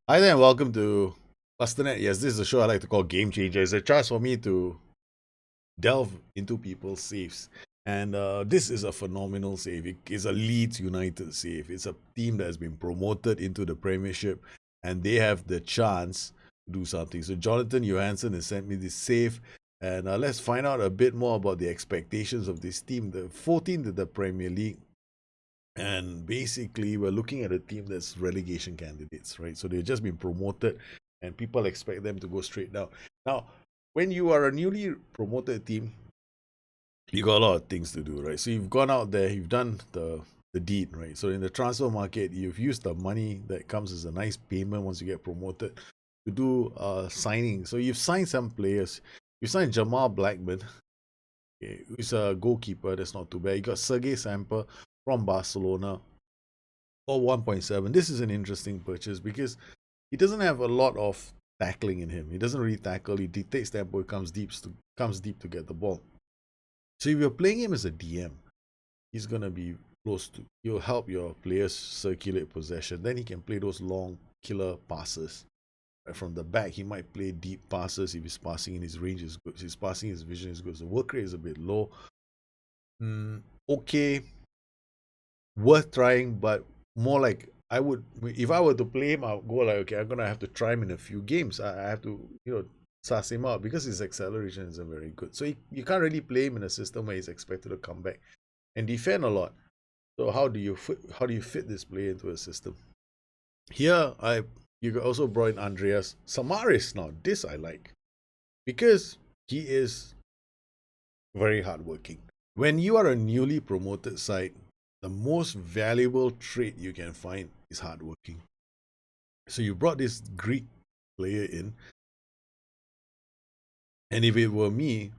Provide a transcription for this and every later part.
Hi there, and welcome to Bustthenet. Yes, this is a show I like to call Gamechanger. It's a chance for me to delve into people's saves. And this is a phenomenal save. It is a Leeds United save. It's a team that has been promoted into the Premiership and they have the chance to do something. So, Jonathan Johansson has sent me this save. And let's find out a bit more about the expectations of this team. The 14th in the Premier League, and basically, we're looking at a team that's relegation candidates, right? So they've just been promoted, and people expect them to go straight down. Now, when you are a newly promoted team, you got a lot of things to do, right? So you've gone out there, you've done the deed, right? So in the transfer market, you've used the money that comes as a nice payment once you get promoted to do signing. So you've signed some players. You signed Jamal Blackman, okay, who's a goalkeeper. That's not too bad. You got Sergei Samper from Barcelona for 1.7. This is an interesting purchase because he doesn't have a lot of tackling in him. He doesn't really tackle. He dictates tempo. He comes deep to get the ball. So if you're playing him as a DM, he's gonna be close to. He'll help your players circulate possession. Then he can play those long killer passes. Right from the back, he might play deep passes if his passing in his range is good. If his passing, his vision is good. So work rate is a bit low. Okay, worth trying, but more like I would, if I were to play him, I'll go like, okay, I'm gonna have to try him in a few games. I have to, suss him out because his acceleration isn't very good. So you can't really play him in a system where he's expected to come back and defend a lot. So how do you fit this player into a system? Here, you also brought in Andreas Samaris. Now this I like because he is very hardworking. When you are a newly promoted side, the most valuable trait you can find is hardworking. So you brought this Greek player in, and if it were me,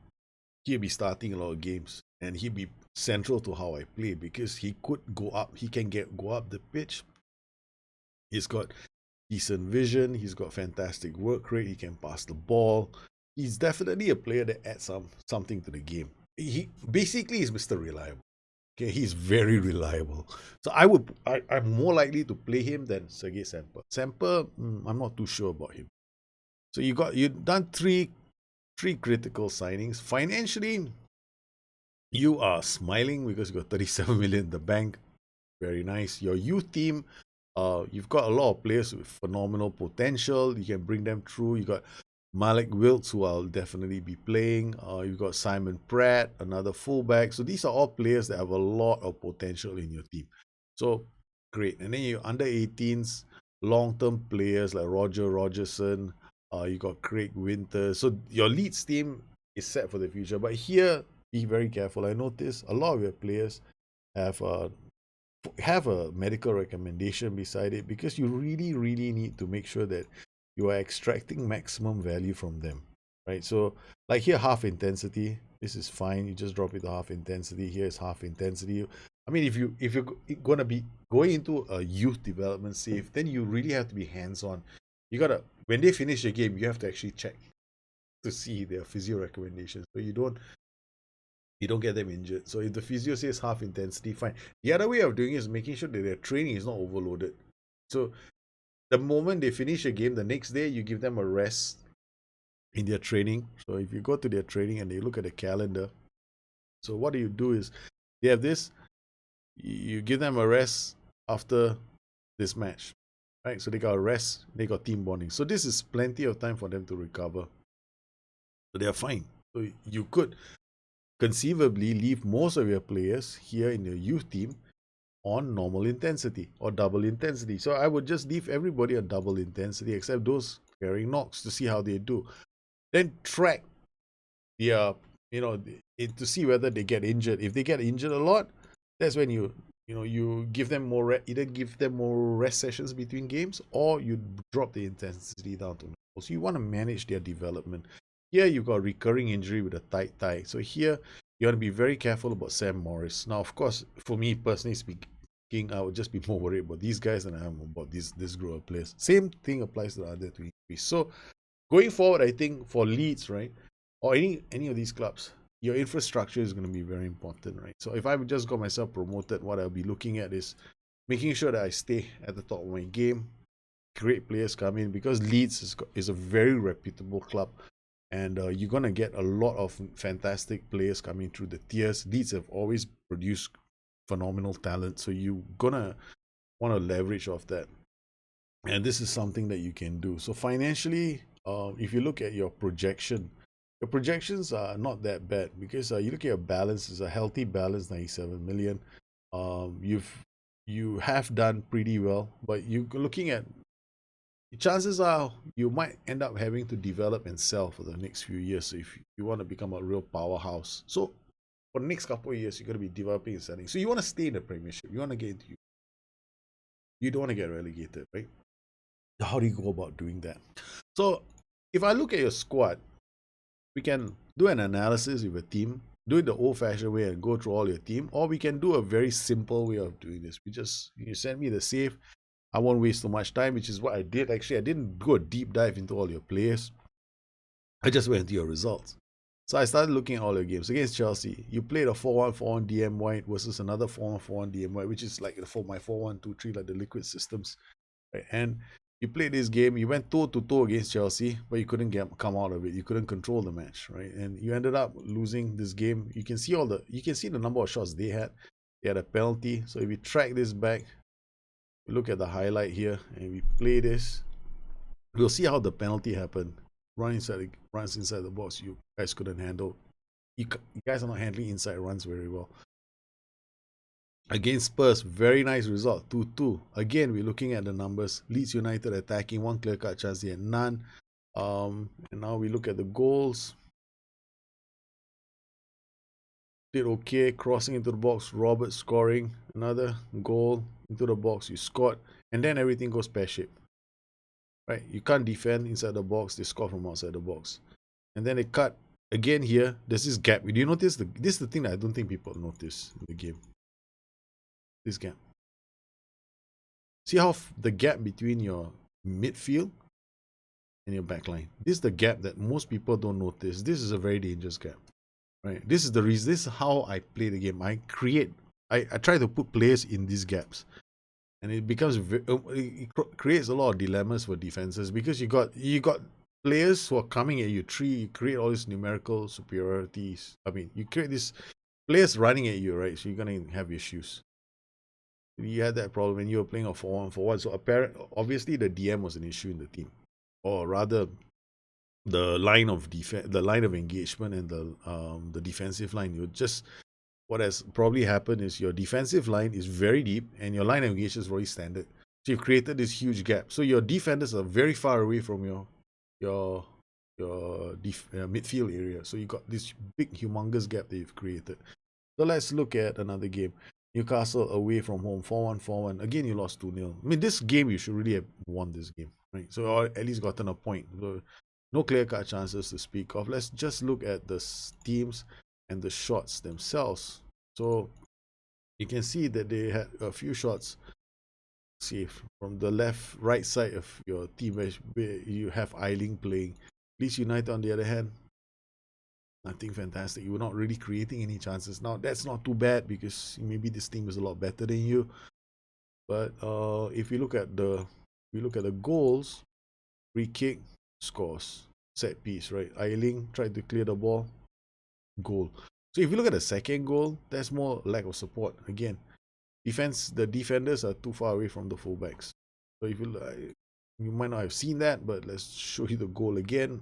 he'd be starting a lot of games, and he'd be central to how I play because he could go up. He can go up the pitch. He's got decent vision. He's got fantastic work rate. He can pass the ball. He's definitely a player that adds something to the game. He basically is Mr. Reliable. Okay, he's very reliable. So I'm more likely to play him than Sergei Samper. Samper, I'm not too sure about him. So you've done three critical signings. Financially, you are smiling because you got 37 million in the bank. Very nice. Your youth team, you've got a lot of players with phenomenal potential. You can bring them through. You got Malik Wilts, who I'll definitely be playing. You've got Simon Pratt, another fullback. So these are all players that have a lot of potential in your team. So great. And then you under 18s, long-term players like Roger Rogerson. You got Craig Winter. So your Leeds team is set for the future. But here, be very careful. I noticed a lot of your players have a medical recommendation beside it because you really, really need to make sure that you are extracting maximum value from them, right? So, like here, half intensity. This is fine. You just drop it to half intensity. Here is half intensity. I mean, if you're gonna be going into a youth development save, then you really have to be hands on. You gotta when they finish the game, you have to actually check to see their physio recommendations, so you don't get them injured. So if the physio says half intensity, fine. The other way of doing it is making sure that their training is not overloaded. So the moment they finish a game, the next day you give them a rest in their training. So if you go to their training and they look at the calendar, so what do you do is they have this, you give them a rest after this match, right? So they got a rest, they got team bonding. So this is plenty of time for them to recover. So they are fine. So you could conceivably leave most of your players here in your youth team on normal intensity or double intensity. So I would just leave everybody on double intensity except those carrying knocks to see how they do. Then track their, to see whether they get injured. If they get injured a lot, that's when you give them either give them more rest sessions between games or you drop the intensity down to normal. So you want to manage their development. Here you got recurring injury with a tight thigh. So here you want to be very careful about Sam Morris. Now, of course, for me personally speaking, I would just be more worried about these guys than I am about this group of players. Same thing applies to the other three. So going forward, I think for Leeds, right, or any of these clubs, your infrastructure is going to be very important, right? So if I just got myself promoted, what I'll be looking at is making sure that I stay at the top of my game, great players come in because Leeds is a very reputable club, and you're gonna get a lot of fantastic players coming through the tiers. Leeds have always produced phenomenal talent, so you're gonna want to leverage off that, and this is something that you can do. So financially, if you look at your projections are not that bad because you look at your balance, is a healthy balance, 97 million. You have done pretty well, but you looking at, chances are you might end up having to develop and sell for the next few years if you want to become a real powerhouse. So for the next couple of years, you're going to be developing and selling. So you want to stay in the Premiership. You want to get into, you don't want to get relegated, right? How do you go about doing that? So if I look at your squad, we can do an analysis with a team, do it the old-fashioned way and go through all your team, or we can do a very simple way of doing this. You send me the save. I won't waste too much time, which is what I did. Actually, I didn't go a deep dive into all your players. I just went into your results. So I started looking at all your games. Against Chelsea, you played a 4-1-4-1 DM White versus another 4-1-4-1 DM White, which is like my 4-1-2-3, like the liquid systems. Right? And you played this game, you went toe-to-toe against Chelsea, but you couldn't come out of it. You couldn't control the match, right? And you ended up losing this game. You can see the number of shots they had. They had a penalty. So if you track this back, look at the highlight here and we play this, we'll see how the penalty happened. Runs inside the box, you guys couldn't handle. You guys are not handling inside runs very well. Against Spurs, very nice result, 2-2. Again, we're looking at the numbers. Leeds United attacking, one clear-cut chance, they had none. And now we look at the goals. Did okay, crossing into the box, Robert scoring another goal into the box, you scored, and then everything goes pear-shaped. Right? You can't defend inside the box, they score from outside the box. And then they cut again here, there's this gap. Do you notice this is the thing that I don't think people notice in the game. This gap. See how the gap between your midfield and your backline. This is the gap that most people don't notice. This is a very dangerous gap. Right? This is the reason. This is how I play the game. I try to put players in these gaps, and it becomes it creates a lot of dilemmas for defenses because you got players who are coming at you. You create all these numerical superiorities. I mean, you create these players running at you, right? So you're gonna have issues. You had that problem when you were playing a 4-1-4-1. So obviously the DM was an issue in the team, or rather the line of engagement and the defensive line. What has probably happened is your defensive line is very deep and your line of engagement is very standard. So you've created this huge gap. So your defenders are very far away from your midfield area. So you got this big humongous gap that you've created. So let's look at another game. Newcastle away from home, 4-1-4-1. Again, you lost 2-0. I mean, this game you should really have won this game, right? So or at least gotten a point. So, no clear-cut chances to speak of. Let's just look at the teams and the shots themselves. So you can see that they had a few shots saved from the right side of your team, where you have Eiling playing. Leeds United, on the other hand, nothing fantastic. You were not really creating any chances. Now that's not too bad because maybe this team is a lot better than you. But if we look at the goals, free kick, scores, set piece, right? Eiling tried to clear the ball, goal. So if you look at the second goal, there's more lack of support. Again, the defenders are too far away from the fullbacks. So if you might not have seen that, but let's show you the goal again.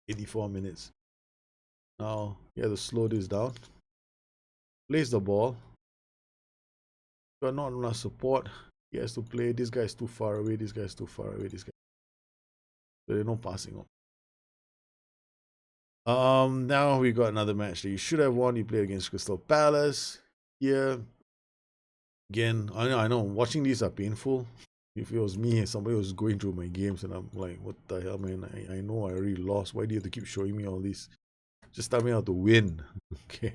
84 minutes. Now you have to slow this down. Place the ball. Got not enough support. He has to play. This guy is too far away. This guy is too far away. This guy. So there's no passing on. Now we got another match that you should have won. You play against Crystal Palace. Here, again, I know. Watching these are painful. If it was me, somebody was going through my games, and I'm like, what the hell, man? I know I already lost. Why do you have to keep showing me all this? Just tell me how to win. Okay.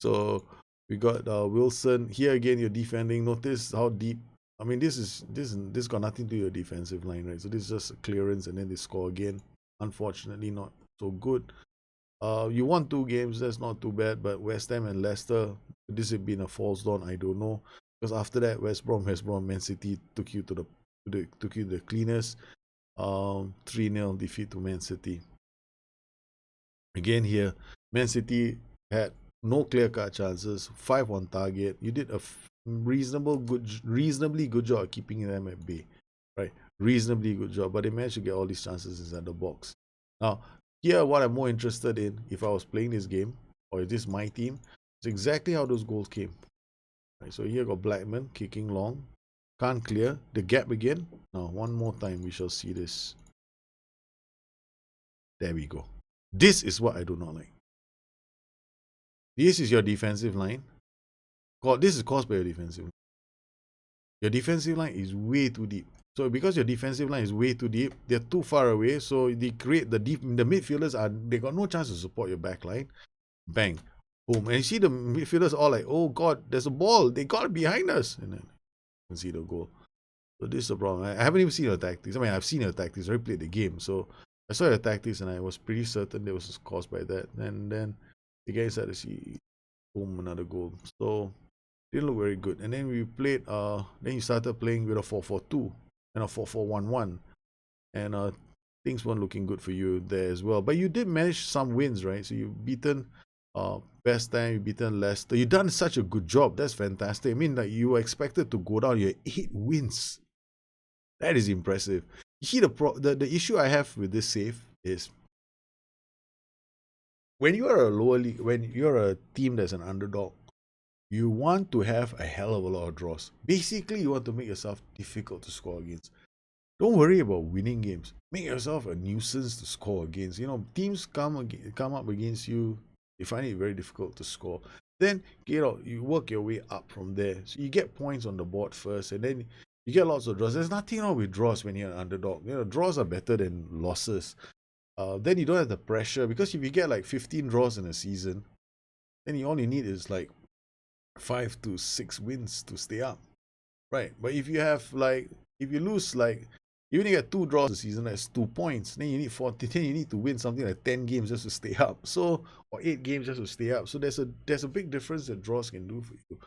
So we got Wilson. Here again, you're defending. Notice how deep. I mean, this got nothing to do with your defensive line, right? So this is just a clearance, and then they score again. Unfortunately, not so good. You won 2 games. That's not too bad. But West Ham and Leicester, this has been a false dawn. I don't know. Because after that, West Brom, Man City took you to the took you the cleanest 3-0 defeat to Man City. Again here, Man City had no clear-cut chances, 5 on target. You did a reasonably good job of keeping them at bay, right? Reasonably good job, but they managed to get all these chances inside the box. Now, here, what I'm more interested in, if I was playing this game, or is this my team, is exactly how those goals came. Right, so here got Blackman kicking long, can't clear, the gap again. Now, one more time, we shall see this. There we go. This is what I do not like. This is your defensive line. This is caused by your defensive line. Your defensive line is way too deep. So because your defensive line is way too deep, they're too far away. So they create the midfielders they got no chance to support your back line. Bang. Boom. And you see the midfielders all like, oh God, there's a ball. They got it behind us. And then you can see the goal. So this is the problem. I haven't even seen your tactics. I mean, I've seen your tactics. I already played the game. So I saw your tactics and I was pretty certain it was caused by that. And then the guy started to see, boom, another goal. So didn't look very good. And then we played, then you started playing with a 4-4-2 and a 4-4-1-1. And things weren't looking good for you there as well. But you did manage some wins, right? So you've beaten West Ham, you've beaten Leicester. You've done such a good job. That's fantastic. I mean, like, you were expected to go down. You had 8 wins. That is impressive. You see, the issue I have with this save is when you are a lower league, when you're a team that's an underdog, you want to have a hell of a lot of draws. Basically, you want to make yourself difficult to score against. Don't worry about winning games. Make yourself a nuisance to score against. You know, teams come up against you. They find it very difficult to score. Then, you work your way up from there. So you get points on the board first, and then you get lots of draws. There's nothing wrong with draws when you're an underdog. You know, draws are better than losses. Then you don't have the pressure, because if you get like 15 draws in a season, then all you need is like 5 to 6 wins to stay up, right? But if you lose, like, you only get 2 draws a season, that's 2 points. Then you need 40. Then you need to win something like 10 games just to stay up. So, or 8 games just to stay up. So there's a big difference that draws can do for you.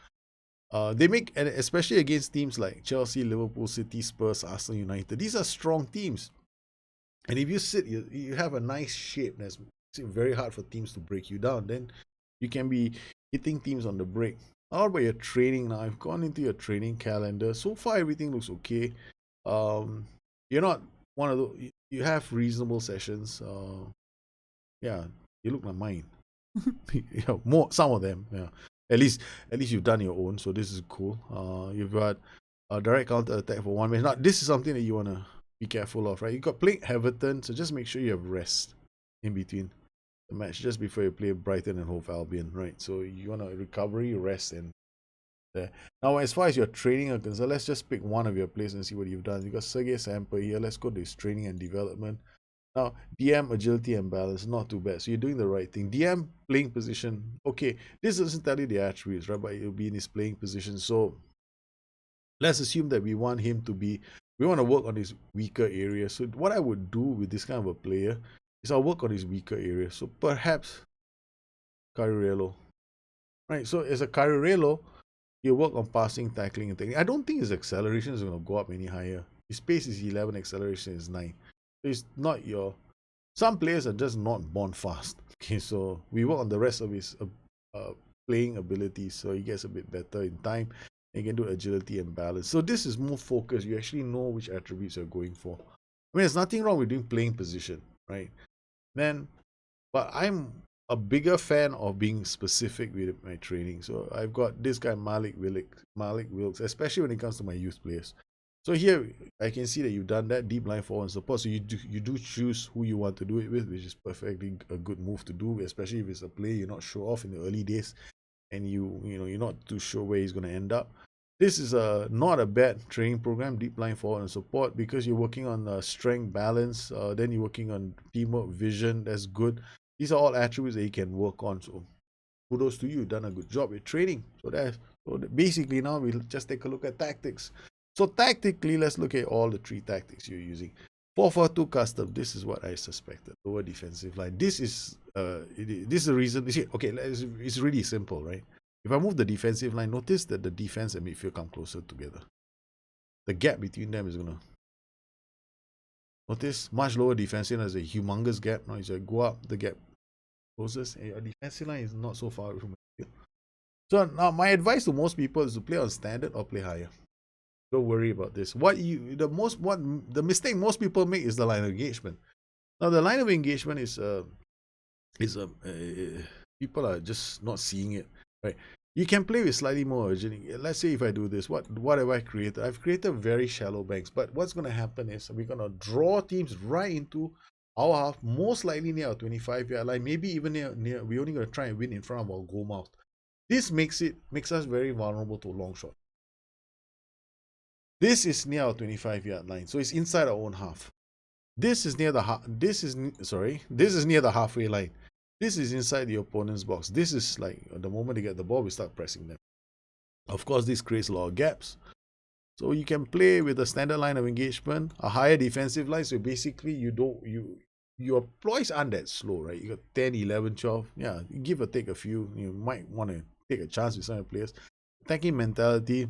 They make, and especially against teams like Chelsea, Liverpool, City, Spurs, Arsenal, United. These are strong teams, and if you have a nice shape that's very hard for teams to break you down. Then you can be hitting teams on the break. How about your training now? I've gone into your training calendar. So far, everything looks okay. You're not one of those. You have reasonable sessions. Yeah, you look like mine. Some of them. Yeah, at least you've done your own. So this is cool. You've got a direct counter attack for 1 minute. Now this is something that you wanna be careful of, right? You got playing Everton, so just make sure you have rest in between the match, just before you play Brighton and Hove Albion, right? So you want a recovery, rest, and there. Now, as far as your training are concerned, let's just pick one of your players and see what you've done. You got Sergei Samper here. Let's go to his training and development. Now, DM, agility, and balance, not too bad. So you're doing the right thing. DM, playing position. Okay, this doesn't tell you the attributes, right? But it'll be in his playing position. So let's assume that we want to work on his weaker area. So what I would do with this kind of a player is I'll work on his weaker area. So perhaps Carrillo. Right, so as a Carrillo, you work on passing, tackling, and technique. I don't think his acceleration is going to go up any higher. His pace is 11, acceleration is 9. So it's not some players are just not born fast. Okay, so we work on the rest of his playing abilities, so he gets a bit better in time. And you can do agility and balance. So this is more focused. You actually know which attributes you're going for. I mean, there's nothing wrong with doing playing position, right? But I'm a bigger fan of being specific with my training. So I've got this guy Malik Wilkes, especially when it comes to my youth players. So here I can see that you've done that deep line forward support. So you do choose who you want to do it with, which is perfectly a good move to do, especially if it's a player you're not sure of in the early days, and you're not too sure where he's going to end up. This is not a bad training program, deep line forward and support, because you're working on strength, balance, then you're working on teamwork, vision. That's good. These are all attributes that you can work on. So kudos to you. You've done a good job with training. So basically now we'll just take a look at tactics. So tactically, let's look at all the 3 tactics you're using. 4-4-2 custom. This is what I suspected. Lower defensive line. This is the reason. You see, okay, it's really simple, right? If I move the defensive line, notice that the defense and midfield come closer together. the gap between them is gonna notice much lower defensive line. There's a humongous gap. Now you go up, the gap closes, and your defensive line is not so far away from the field. So now my advice to most people is to play on standard or play higher. Don't worry about this. The mistake most people make is the line of engagement. Now the line of engagement is people are just not seeing it, right? You can play with slightly more urgent. Let's say if I do this, what have I created? I've created very shallow banks, but what's going to happen is we're going to draw teams right into our half, most likely near our 25-yard line, maybe even near. We're only going to try and win in front of our goal mouth. This makes us very vulnerable to a long shot. This is near our 25-yard line, so it's inside our own half. This is near the this is near the halfway line. This is inside the opponent's box. This is like the moment they get the ball, we start pressing them. Of course, this creates a lot of gaps. So you can play with a standard line of engagement, a higher defensive line. So basically, your ploys aren't that slow, right? You got 10, 11, 12. Yeah, give or take a few. You might want to take a chance with some of the players. Attacking mentality.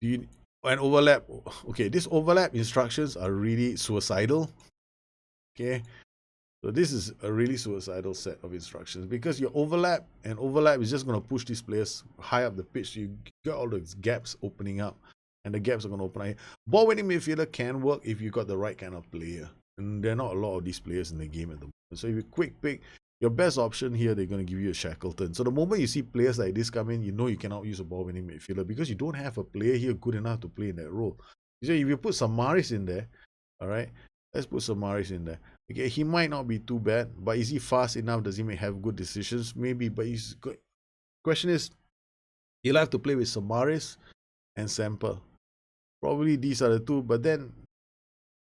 And overlap. Okay, this overlap instructions are really suicidal. Okay. So this is a really suicidal set of instructions because your overlap is just going to push these players high up the pitch. So you got all those gaps opening up, and the gaps are going to open up. Ball winning midfielder can work if you got the right kind of player, and there are not a lot of these players in the game at the moment. So if you quick pick, your best option here, they're going to give you a Shackleton. So the moment you see players like this come in, you know you cannot use a ball winning midfielder because you don't have a player here good enough to play in that role. So if you put Samaris in there, all right, let's put Samaris in there. Okay, he might not be too bad, but is he fast enough? Does he have good decisions? Maybe, but he's good. Question is, he'll have to play with Samaris and Semper. Probably these are the two, but then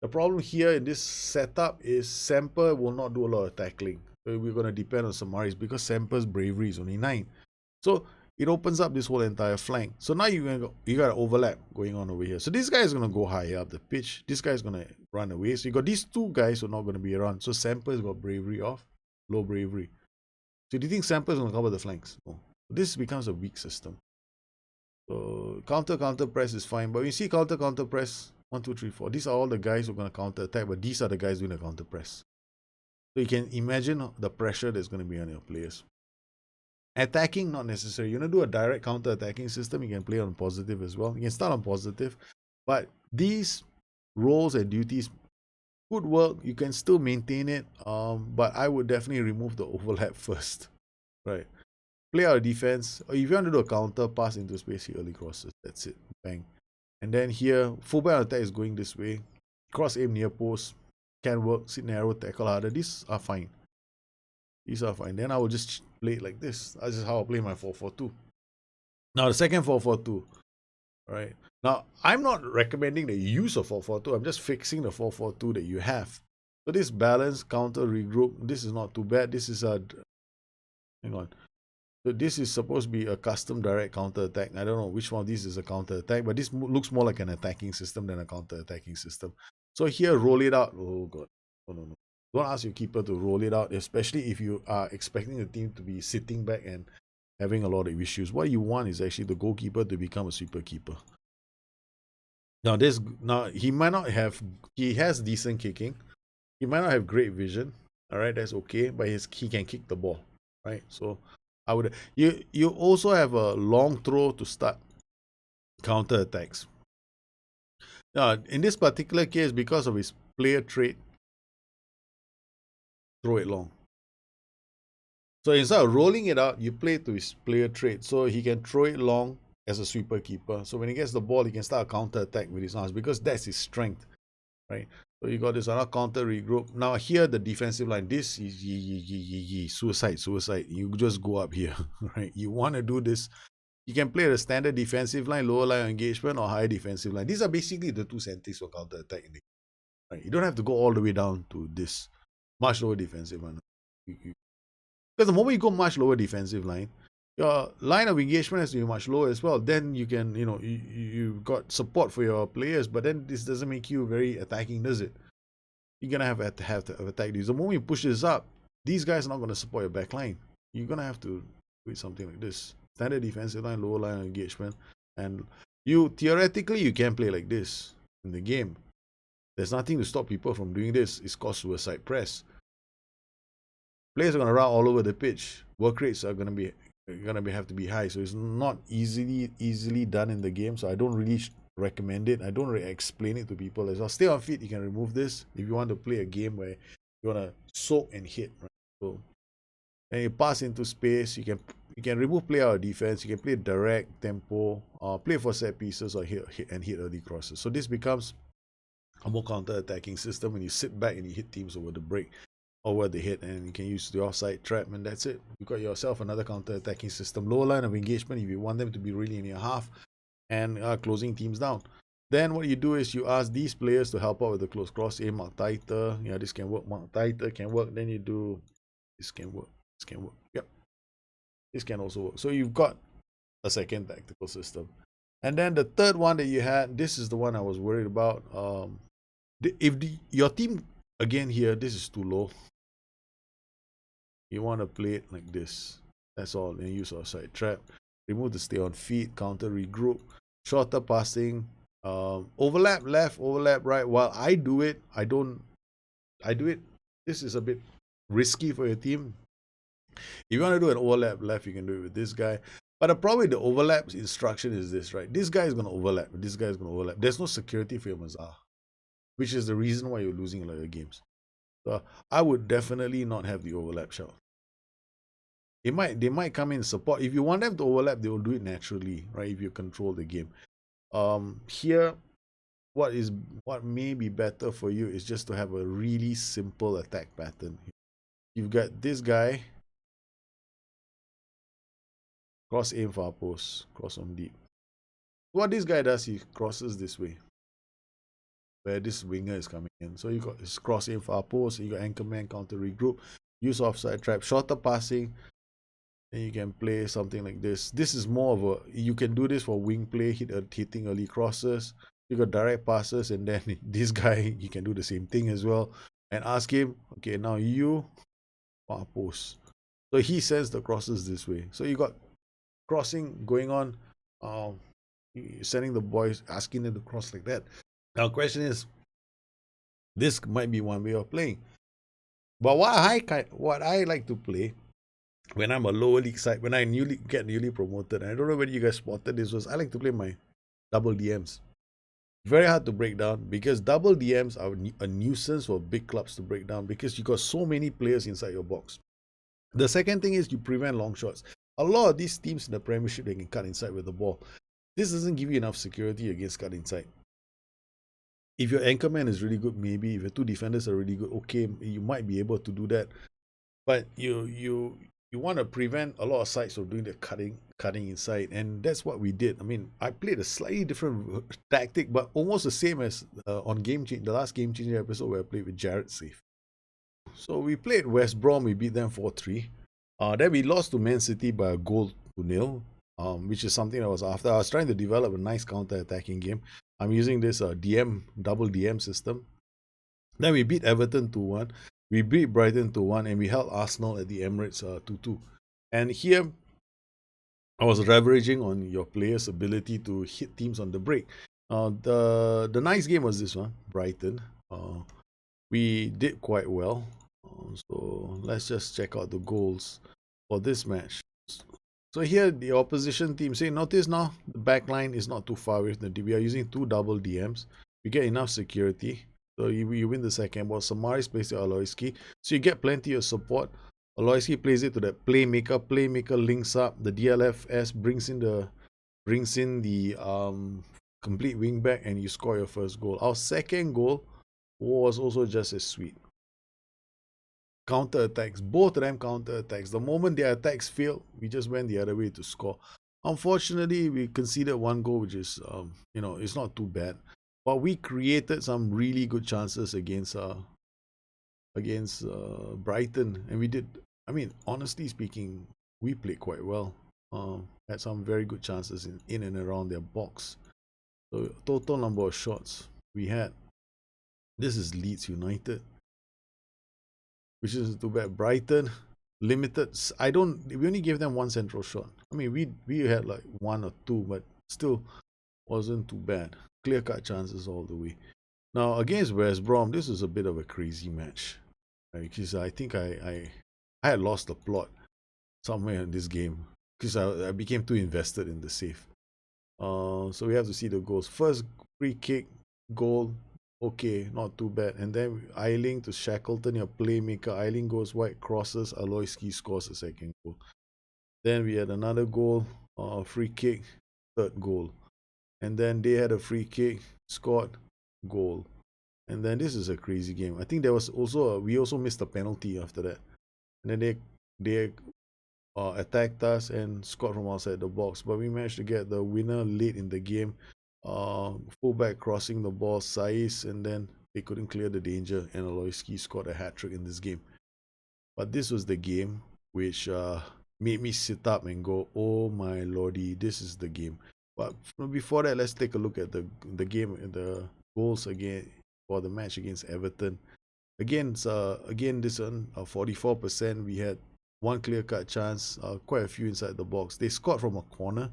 the problem here in this setup is Semper will not do a lot of tackling. So we're going to depend on Samaris because Semper's bravery is only 9. So it opens up this whole entire flank. So now you got an overlap going on over here. So this guy is going to go higher up the pitch. This guy is going to run away. So you got these two guys who are not going to be around. So Semper's got bravery off, low bravery. So do you think Semper's going to cover the flanks? No. This becomes a weak system. So counter press is fine. But when you see counter press, 1, 2, 3, 4. These are all the guys who are going to counter attack. But these are the guys doing the counter press. So you can imagine the pressure that's going to be on your players. Attacking, not necessary. You want to do a direct counter-attacking system, you can play on positive as well. You can start on positive. But these roles and duties could work. You can still maintain it. But I would definitely remove the overlap first. Right. Play our defense. Or if you want to do a counter, pass into space, early crosses. That's it. Bang. And then here, fullback attack is going this way. Cross aim near post. Can work. Sit narrow, tackle harder. These are fine. Then I will just play it like this. That's just how I play my 4-4-2. Now the second 4-4-2. Right. Now I'm not recommending the use of 4-4-2. I'm just fixing the 4-4-2 that you have. So this balance, counter, regroup. This is not too bad. This is a hang on. So this is supposed to be a custom direct counter attack. I don't know which one of these is a counter attack, but this looks more like an attacking system than a counter attacking system. So here, roll it out. Oh god. No. Don't ask your keeper to roll it out, especially if you are expecting the team to be sitting back and having a lot of issues. What you want is actually the goalkeeper to become a sweeper keeper. Now he might not have. He has decent kicking. He might not have great vision. All right, that's okay, but he can kick the ball. Right, so I would. You also have a long throw to start counter attacks. Now in this particular case, because of his player trait, throw it long. So instead of rolling it out, you play to his player trait. So he can throw it long as a sweeper keeper. So when he gets the ball, he can start a counter attack with his arms because that's his strength. Right? So you got this another counter regroup. Now here the defensive line. This is suicide. You just go up here. Right? You want to do this. You can play the standard defensive line, lower line engagement, or higher defensive line. These are basically the two centers for counter attack. Right? You don't have to go all the way down to this. Much lower defensive line. Because the moment you go much lower defensive line, your line of engagement has to be much lower as well. Then you can, you got support for your players, but then this doesn't make you very attacking, does it? You're going to have to attack these. The moment you push this up, these guys are not going to support your back line. You're going to have to do something like this. Standard defensive line, lower line of engagement, and You theoretically you can play like this in the game. There's nothing to stop people from doing this. It's called suicide press. Players are gonna run all over the pitch. Work rates are gonna have to be high. So it's not easily done in the game. So I don't really recommend it. I don't really explain it to people as well. Stay on feet. You can remove this if you want to play a game where you wanna soak and hit. Right? So and you pass into space. You can remove play out of defense. You can play direct tempo, play for set pieces or hit early crosses. So this becomes a more counter-attacking system when you sit back and you hit teams over the break, over the hit, and you can use the offside trap, and that's it. You got yourself another counter-attacking system. Lower line of engagement if you want them to be really in your half and closing teams down. Then what you do is you ask these players to help out with the close cross aim, mark tighter. Yeah, this can work. Mark tighter can work. Then you do this can work. This can work. Yep. This can also work. So you've got a second tactical system. And then the third one that you had, this is the one I was worried about. If your team, again here, this is too low. You want to play it like this. That's all. And use offside trap. Remove the stay on feet, counter regroup, shorter passing, overlap left, overlap right. While I do it, I do it. This is a bit risky for your team. If you want to do an overlap left, you can do it with this guy. But the problem with the overlap instruction is this, right? This guy is going to overlap. This guy is going to overlap. There's no security for your Mazar, which is the reason why you're losing a lot of games. So I would definitely not have the overlap shot. They might come in support. If you want them to overlap, they will do it naturally, right? If you control the game. Here, what may be better for you is just to have a really simple attack pattern. You've got this guy. Cross aim far post, cross on deep. What this guy does, he crosses this way, where this winger is coming in. So you got his cross aim far post, you got anchor man, counter regroup, use offside trap, shorter passing, and you can play something like this. This is more of a, you can do this for wing play, hitting early crosses. You got direct passes, and then this guy, you can do the same thing as well. And ask him, okay, now you far post. So he sends the crosses this way. So you got crossing going on, sending the boys, asking them to cross like that. Now, question is, this might be one way of playing. But what I like to play when I'm a lower league side, when I get newly promoted, and I don't know whether you guys spotted this, was I like to play my double DMs. Very hard to break down because double DMs are a nuisance for big clubs to break down because you got so many players inside your box. The second thing is you prevent long shots. A lot of these teams in the Premiership, they can cut inside with the ball. This doesn't give you enough security against cut inside. If your anchorman is really good, maybe. If your two defenders are really good, okay, you might be able to do that. But you want to prevent a lot of sides from doing the cutting inside, and that's what we did. I mean, I played a slightly different tactic, but almost the same as on the last Gamechanger episode where I played with Jared Safe. So we played West Brom, we beat them 4-3. Then we lost to Man City by a goal to nil, which is something I was after. I was trying to develop a nice counter-attacking game. I'm using this double DM system. Then we beat Everton 2-1. We beat Brighton 2-1, and we held Arsenal at the Emirates 2-2. And here, I was leveraging on your players' ability to hit teams on the break. The nice game was this one, Brighton. We did quite well. So let's just check out the goals for this match. So here the opposition team, say, notice now the back line is not too far away from the DB. We are using two double DMs. We get enough security. So you win the second ball. Samaris plays to Aloyski. So you get plenty of support. Aloyski plays it to the playmaker. Playmaker links up. The DLFS brings in the complete wing back, and you score your first goal. Our second goal was also just as sweet. Counter attacks, both of them counter attacks. The moment their attacks failed, we just went the other way to score. Unfortunately, we conceded one goal, which is it's not too bad, but we created some really good chances against Brighton, and we did. I mean, honestly speaking, we played quite well. Had some very good chances in and around their box. So total number of shots we had. This is Leeds United, which is too bad. Brighton, limited. We only gave them one central shot. I mean, we had like one or two, but still, wasn't too bad. Clear-cut chances all the way. Now against West Brom, this was a bit of a crazy match, right? Because I think I had lost the plot somewhere in this game because I became too invested in the save. So we have to see the goals. First free kick, goal, okay, not too bad. And then Eiling to Shackleton, your playmaker. Eiling goes wide, crosses. Aloyski scores the second goal. Then we had another goal, free kick, third goal. And then they had a free kick, scored, goal. And then this is a crazy game. I think there was also we also missed a penalty after that. And then they attacked us and scored from outside the box. But we managed to get the winner late in the game. Fullback crossing the ball, Saiz, and then they couldn't clear the danger. And Aloyski scored a hat trick in this game. But this was the game which made me sit up and go, "Oh my lordy, this is the game." But before that, let's take a look at the game, the goals again for the match against Everton. Again, this one 44%. We had one clear-cut chance, quite a few inside the box. They scored from a corner,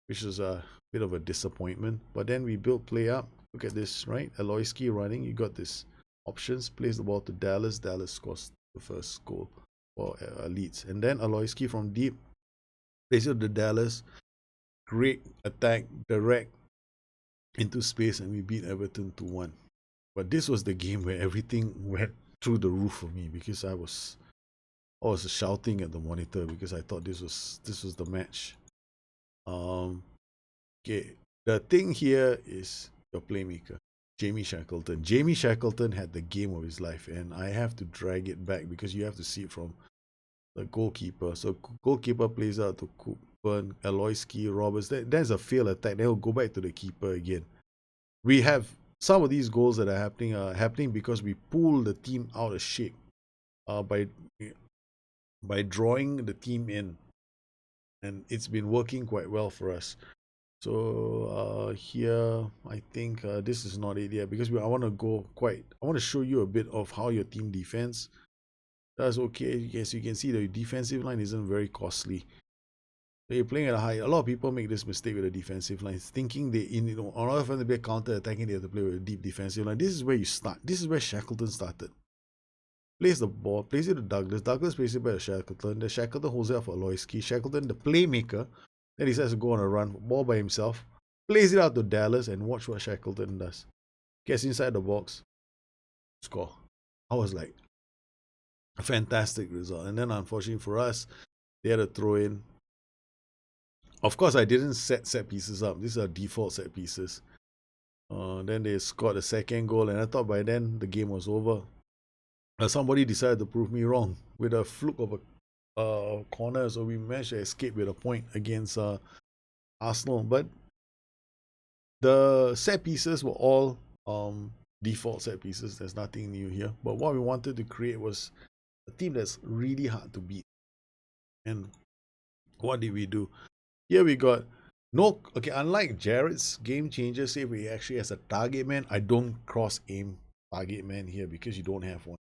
which is a bit of a disappointment. But then we built play up. Look at this, right? Aloyski running. You got this options. Plays the ball to Dallas. Dallas scores the first goal for Leeds. And then Aloyski from deep plays it to Dallas. Great attack, direct into space, and we beat Everton 2-1. But this was the game where everything went through the roof for me because I was shouting at the monitor because I thought this was the match. Okay, the thing here is your playmaker, Jamie Shackleton. Jamie Shackleton had the game of his life, and I have to drag it back because you have to see it from the goalkeeper. So goalkeeper plays out to Cooper, Aloyski, Roberts. There's a failed attack. Then he'll go back to the keeper again. We have some of these goals that are happening because we pull the team out of shape by drawing the team in, and it's been working quite well for us. So here I think this is not it yet because I want to show you a bit of how your team defends. That's okay. Yes, you can see the defensive line isn't very costly. So you're playing at a high. A lot of people make this mistake with the defensive line, thinking in order for them to be counter attacking, they have to play with a deep defensive line. This is where you start. This is where Shackleton started. Plays the ball, plays it to Douglas. Douglas plays it by Shackleton. The Shackleton holds it up for Aloyski. Shackleton, the playmaker, then he decides to go on a run, ball by himself. Plays it out to Dallas, and watch what Shackleton does. Gets inside the box, score. I was like, a fantastic result. And then unfortunately for us, they had a throw in. Of course, I didn't set pieces up. These are default set pieces. Then they scored a second goal, and I thought by then the game was over. Somebody decided to prove me wrong with a fluke of a corner, so we managed to escape with a point against Arsenal. But the set pieces were all default set pieces. There's nothing new here. But what we wanted to create was a team that's really hard to beat. And what did we do? Here we got unlike Jared's Gamechanger, say we actually has a target man. I don't cross aim target man here because you don't have one.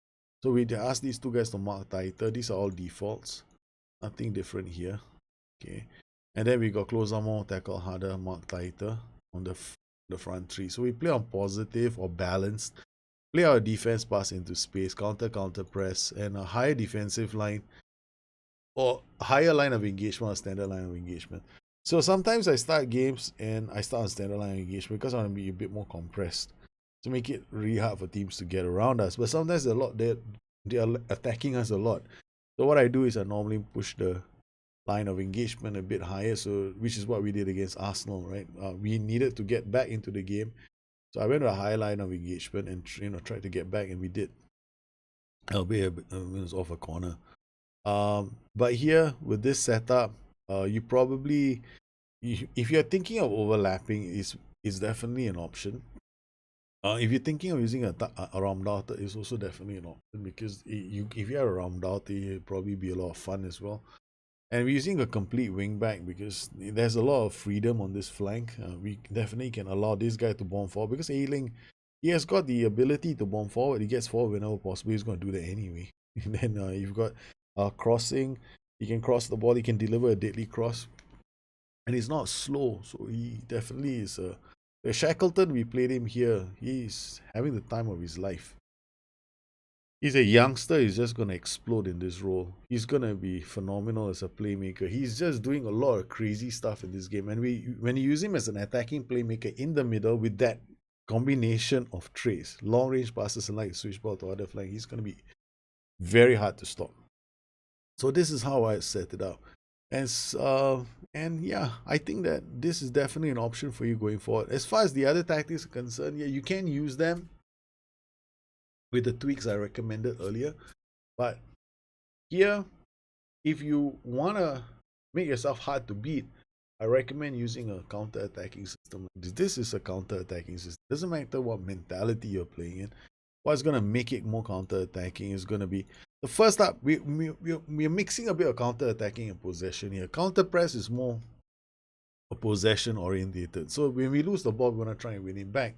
So we asked these two guys to mark tighter. These are all defaults. Nothing different here. Okay. And then we got closer more, tackle harder, mark tighter on the front three. So we play on positive or balanced. Play our defense pass into space, counter press, and a higher defensive line or higher line of engagement or standard line of engagement. So sometimes I start games and I start on standard line of engagement because I want to be a bit more compressed to make it really hard for teams to get around us. But sometimes they are attacking us a lot. So what I do is I normally push the line of engagement a bit higher, so which is what we did against Arsenal, right? We needed to get back into the game, so I went to a high line of engagement and tried to get back, and we did. Albeit it was off a corner. But here with this setup, you probably, if you're thinking of overlapping, is definitely an option. If you're thinking of using a Ramdaughter, it's also definitely an option because if you have a Ramdaughter, it'll probably be a lot of fun as well. And we're using a complete wingback because there's a lot of freedom on this flank. We definitely can allow this guy to bomb forward because Ailing, he has got the ability to bomb forward. He gets forward whenever possible. He's going to do that anyway. And then you've got crossing. He can cross the ball. He can deliver a deadly cross. and he's not slow, so he definitely is a. Shackleton, we played him here. He's having the time of his life. He's a youngster. He's just going to explode in this role. He's going to be phenomenal as a playmaker. He's just doing a lot of crazy stuff in this game. And when you use him as an attacking playmaker in the middle with that combination of traits, long range passes and like switch ball to other flank, he's going to be very hard to stop. So this is how I set it up. And yeah, I think that this is definitely an option for you going forward. As far as the other tactics are concerned, yeah, you can use them with the tweaks I recommended earlier. But here, if you want to make yourself hard to beat, I recommend using a counter-attacking system like this. This is a counter-attacking system. Doesn't matter what mentality you're playing in. What's going to make it more counter-attacking is going to be the first up. We're mixing a bit of counter-attacking and possession here. Counter-press is more a possession orientated. So when we lose the ball, we want to try and win it back.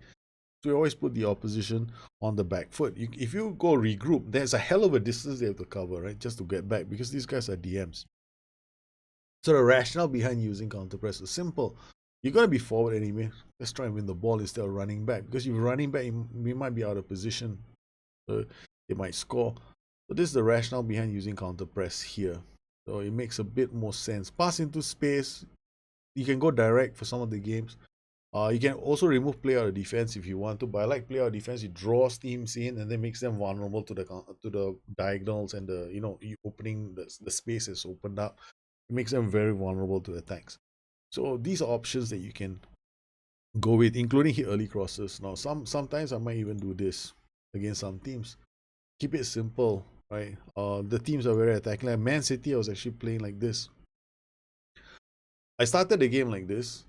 So we always put the opposition on the back foot. If you go regroup, there's a hell of a distance they have to cover, right? Just to get back, because these guys are DMs. So the rationale behind using counter press is simple. You're going to be forward anyway. Let's try and win the ball instead of running back. Because if you're running back, we might be out of position. So they might score. So this is the rationale behind using counter press here. So it makes a bit more sense. Pass into space. You can go direct for some of the games. You can also remove play out of defense if you want to, but I like play out of defense. It draws teams in and then makes them vulnerable to the diagonals and the opening the space is opened up. It makes them very vulnerable to attacks. So these are options that you can go with, including hit early crosses. Now sometimes I might even do this against some teams. Keep it simple, right? The teams are very attacking. Like Man City, I was actually playing like this. I started the game like this.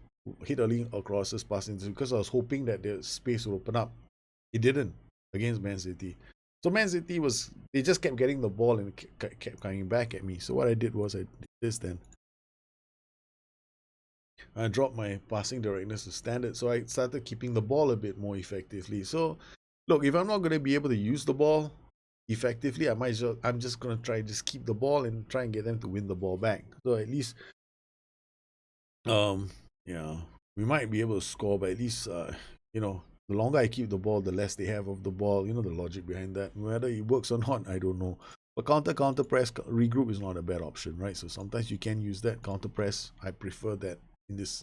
Hit early crosses, pass into, because I was hoping that the space would open up. It didn't against Man City. So Man City they just kept getting the ball and kept coming back at me. So what I did was I did this then. I dropped my passing directness to standard. So I started keeping the ball a bit more effectively. So look, if I'm not going to be able to use the ball effectively, I'm just going to try just keep the ball and try and get them to win the ball back. So at least yeah, we might be able to score, but at least the longer I keep the ball, the less they have of the ball. You know the logic behind that. Whether it works or not, I don't know. But counter press regroup is not a bad option, right? So sometimes you can use that counter press. I prefer that in this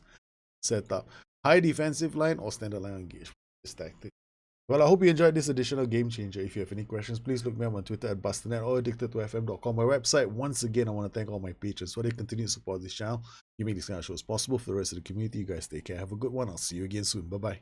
setup. High defensive line or standard line engagement. This tactic. Well, I hope you enjoyed this additional game changer. If you have any questions, please look me up on Twitter at Bustthenet or addicted2fm.com. My website. Once again, I want to thank all my patrons for their continued support of this channel. You make this kind of shows possible for the rest of the community. You guys take care. Have a good one. I'll see you again soon. Bye-bye.